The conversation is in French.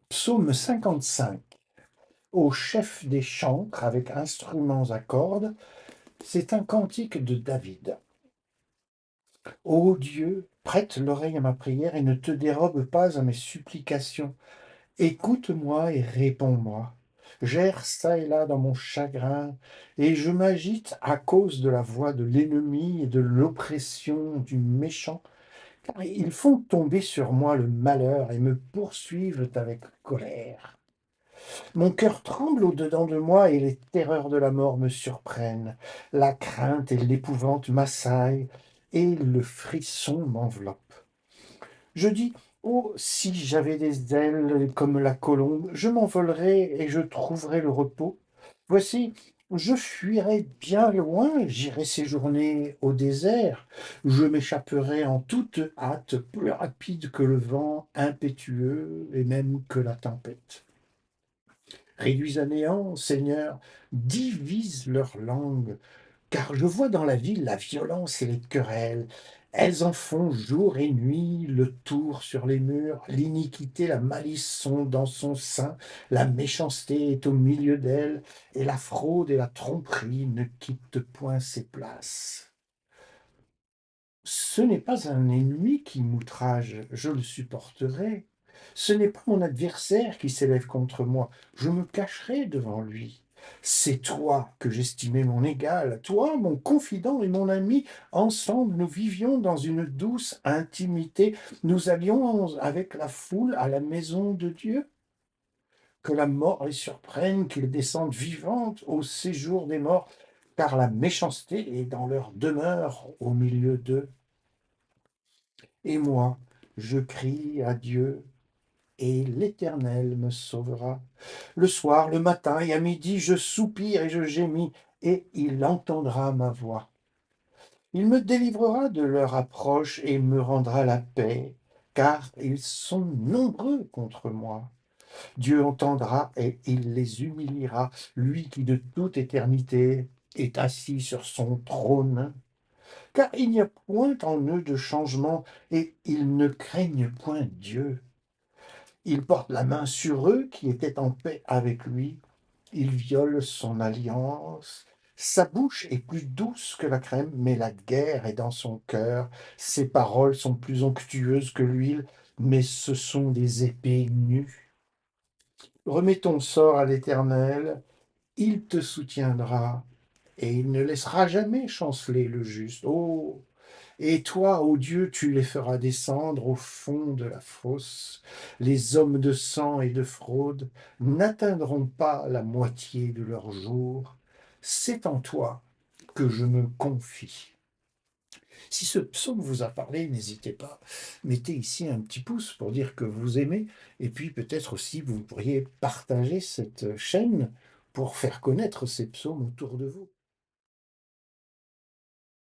Psaume 55. Au chef des chancres avec instruments à cordes, c'est un cantique de David. Ô Dieu, prête l'oreille à ma prière et ne te dérobe pas à mes supplications. Écoute-moi et réponds-moi. J'erre çà et là dans mon chagrin, et je m'agite à cause de la voix de l'ennemi et de l'oppression du méchant, car ils font tomber sur moi le malheur et me poursuivent avec colère. Mon cœur tremble au-dedans de moi et les terreurs de la mort me surprennent. La crainte et l'épouvante m'assaillent et le frisson m'enveloppe. Je dis, oh, si j'avais des ailes comme la colombe, je m'envolerais et je trouverais le repos. Voici, je fuirais bien loin, j'irais séjourner au désert, je m'échapperais en toute hâte, plus rapide que le vent impétueux et même que la tempête. Réduis à néant, Seigneur, divise leur langue, car je vois dans la ville la violence et les querelles. Elles en font jour et nuit le tour sur les murs. L'iniquité, la malice sont dans son sein. La méchanceté est au milieu d'elles. Et la fraude et la tromperie ne quittent point ses places. Ce n'est pas un ennemi qui m'outrage, je le supporterai. Ce n'est pas mon adversaire qui s'élève contre moi, je me cacherai devant lui. C'est toi que j'estimais mon égal, toi, mon confident et mon ami. Ensemble, nous vivions dans une douce intimité. Nous allions avec la foule à la maison de Dieu. Que la mort les surprenne, qu'ils descendent vivantes au séjour des morts, car la méchanceté est dans leur demeure au milieu d'eux. Et moi, je crie à Dieu, et l'Éternel me sauvera. Le soir, le matin et à midi, je soupire et je gémis, et il entendra ma voix. Il me délivrera de leur approche et me rendra la paix, car ils sont nombreux contre moi. Dieu entendra et il les humiliera, lui qui de toute éternité est assis sur son trône. Car il n'y a point en eux de changement, et ils ne craignent point Dieu. Il porte la main sur eux qui étaient en paix avec lui. Il viole son alliance. Sa bouche est plus douce que la crème, mais la guerre est dans son cœur. Ses paroles sont plus onctueuses que l'huile, mais ce sont des épées nues. Remets ton sort à l'Éternel, il te soutiendra, et il ne laissera jamais chanceler le juste. Oh, et toi, ô Dieu, tu les feras descendre au fond de la fosse. Les hommes de sang et de fraude n'atteindront pas la moitié de leur jour. C'est en toi que je me confie. Si ce psaume vous a parlé, n'hésitez pas, mettez ici un petit pouce pour dire que vous aimez, et puis peut-être aussi vous pourriez partager cette chaîne pour faire connaître ces psaumes autour de vous.